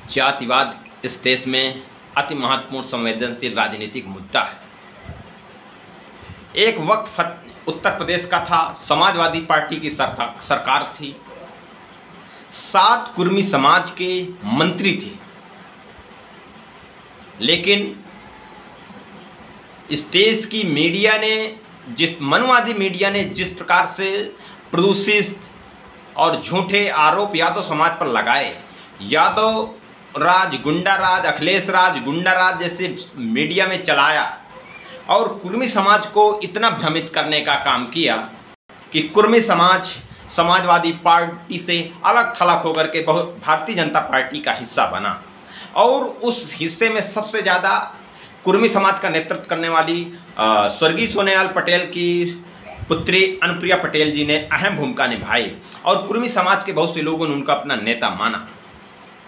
जातिवाद इस देश में अति महत्वपूर्ण संवेदनशील राजनीतिक मुद्दा है। एक वक्त उत्तर प्रदेश का था, समाजवादी पार्टी की सरकार थी, 7 कुर्मी समाज के मंत्री थे, लेकिन इस देश की मीडिया ने, मनुवादी मीडिया ने जिस प्रकार से प्रदूषित और झूठे आरोप यादव समाज पर लगाए, यादव राज, गुंडा राज, अखिलेश राज, गुंडा राज जैसे मीडिया में चलाया और कुर्मी समाज को इतना भ्रमित करने का काम किया कि कुर्मी समाज समाजवादी पार्टी से अलग थलग होकर के भारतीय जनता पार्टी का हिस्सा बना। और उस हिस्से में सबसे ज़्यादा कुर्मी समाज का नेतृत्व करने वाली स्वर्गीय सोनेलाल पटेल की पुत्री अनुप्रिया पटेल जी ने अहम भूमिका निभाई और कुर्मी समाज के बहुत से लोगों ने उनका अपना नेता माना।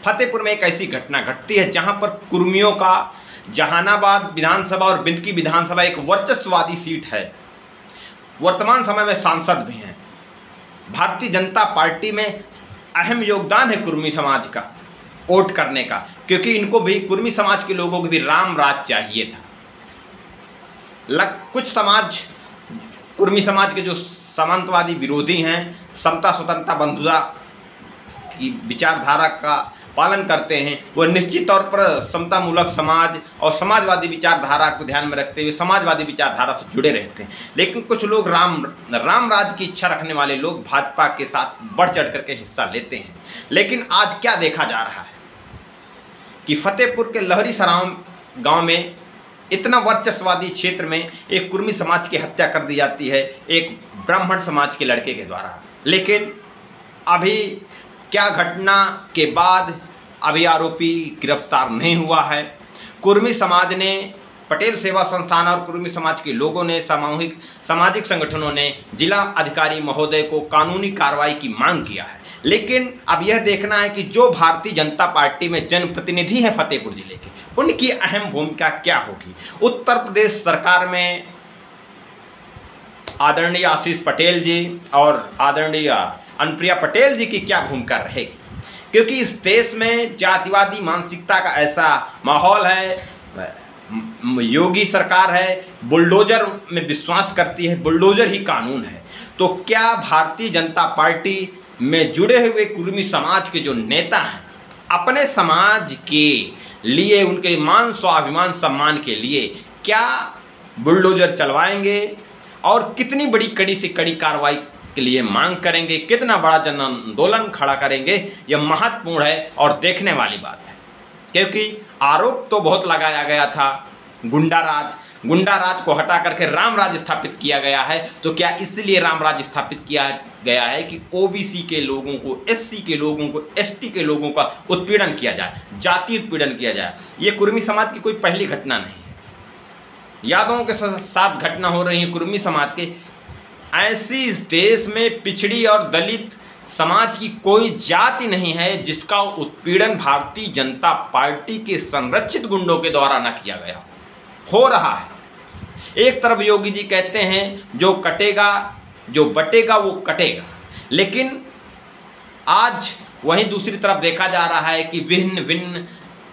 फतेहपुर में एक ऐसी घटना घटती है जहां पर कुर्मियों का जहानाबाद विधानसभा और बिंदकी विधानसभा एक वर्चस्ववादी सीट है। वर्तमान समय में सांसद भी हैं। भारतीय जनता पार्टी में अहम योगदान है कुर्मी समाज का वोट करने का, क्योंकि इनको भी, कुर्मी समाज के लोगों को भी राम राज चाहिए था। कुछ समाज, कुर्मी समाज के जो सामंतवादी विरोधी हैं, समता स्वतंत्रता बंधुता की विचारधारा का पालन करते हैं, वो निश्चित तौर पर समतामूलक समाज और समाजवादी विचारधारा को ध्यान में रखते हुए समाजवादी विचारधारा से जुड़े रहते हैं। लेकिन कुछ लोग राम राज की इच्छा रखने वाले लोग भाजपा के साथ बढ़ चढ़ करके हिस्सा लेते हैं। लेकिन आज क्या देखा जा रहा है कि फतेहपुर के लहरी सराव गांव में, इतना वर्चस्ववादी क्षेत्र में, एक कुर्मी समाज की हत्या कर दी जाती है एक ब्राह्मण समाज के लड़के के द्वारा। लेकिन अभी क्या घटना के बाद अभी आरोपी गिरफ्तार नहीं हुआ है। कुर्मी समाज ने, पटेल सेवा संस्थान और कुर्मी समाज के लोगों ने, सामाजिक संगठनों ने जिला अधिकारी महोदय को कानूनी कार्रवाई की मांग किया है। लेकिन अब यह देखना है कि जो भारतीय जनता पार्टी में जनप्रतिनिधि हैं फतेहपुर जिले के, उनकी अहम भूमिका क्या होगी। उत्तर प्रदेश सरकार में आदरणीय आशीष पटेल जी और आदरणीय अनुप्रिया पटेल जी की क्या भूमिका रहेगी, क्योंकि इस देश में जातिवादी मानसिकता का ऐसा माहौल है। योगी सरकार है, बुलडोजर में विश्वास करती है, बुलडोजर ही कानून है। तो क्या भारतीय जनता पार्टी में जुड़े हुए कुर्मी समाज के जो नेता हैं, अपने समाज के लिए, उनके मान, स्वाभिमान, सम्मान के लिए क्या बुलडोजर चलवाएंगे और कितनी बड़ी कड़ी से कड़ी कार्रवाई के लिए मांग करेंगे, कितना बड़ा जन आंदोलन खड़ा करेंगे, यह महत्वपूर्ण है और देखने वाली बात है। क्योंकि आरोप तो बहुत लगाया गया था गुंडा राज को हटा करके राम राज स्थापित किया गया है। तो क्या इसलिए राम राज स्थापित किया गया है कि ओबीसी के लोगों को, एससी के लोगों को, एसटी के लोगों का उत्पीड़न किया जाए, जाति उत्पीड़न किया जाए। ये कुर्मी समाज की कोई पहली घटना नहीं है। यादवों के साथ घटना हो रही है कुर्मी समाज के। ऐसी इस देश में पिछड़ी और दलित समाज की कोई जाति नहीं है जिसका उत्पीड़न भारतीय जनता पार्टी के संरक्षित गुंडों के द्वारा न किया गया हो रहा है। एक तरफ योगी जी कहते हैं जो कटेगा, जो बटेगा वो कटेगा, लेकिन आज वहीं दूसरी तरफ देखा जा रहा है कि भिन्न भिन्न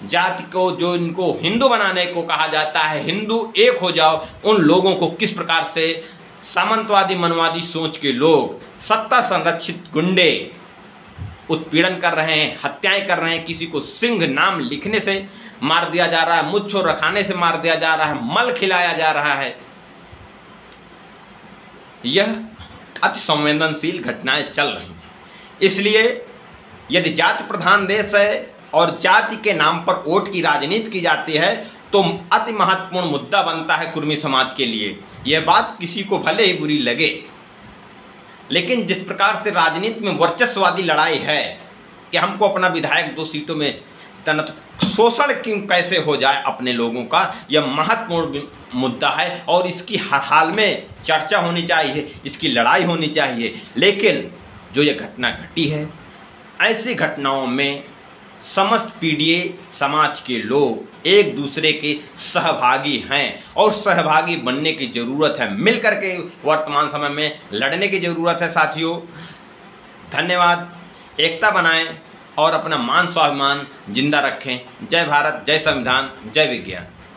जाति को, जो इनको हिंदू बनाने को कहा जाता है, हिंदू एक हो जाओ, उन लोगों को किस प्रकार से सामंतवादी मनवादी सोच के लोग, सत्ता संरक्षित गुंडे उत्पीड़न कर रहे हैं, हत्याएं कर रहे हैं। किसी को सिंह नाम लिखने से मार दिया जा रहा है, मुच्छो रखाने से मार दिया जा रहा है, मल खिलाया जा रहा है। यह अति संवेदनशील घटनाएं चल रही हैं। इसलिए यदि जाति प्रधान देश है और जाति के नाम पर वोट की राजनीति की जाती है तो अति महत्वपूर्ण मुद्दा बनता है कुर्मी समाज के लिए। यह बात किसी को भले ही बुरी लगे, लेकिन जिस प्रकार से राजनीति में वर्चस्ववादी लड़ाई है कि हमको अपना विधायक 2 सीटों में, शोषण क्यों कैसे हो जाए अपने लोगों का, यह महत्वपूर्ण मुद्दा है और इसकी हर हाल में चर्चा होनी चाहिए, इसकी लड़ाई होनी चाहिए। लेकिन जो ये घटना घटी है, ऐसी घटनाओं में समस्त पीडीए समाज के लोग एक दूसरे के सहभागी हैं और सहभागी बनने की ज़रूरत है। मिलकर के वर्तमान समय में लड़ने की ज़रूरत है साथियों। धन्यवाद। एकता बनाएं, और अपना मान स्वाभिमान जिंदा रखें। जय भारत, जय संविधान, जय विज्ञान।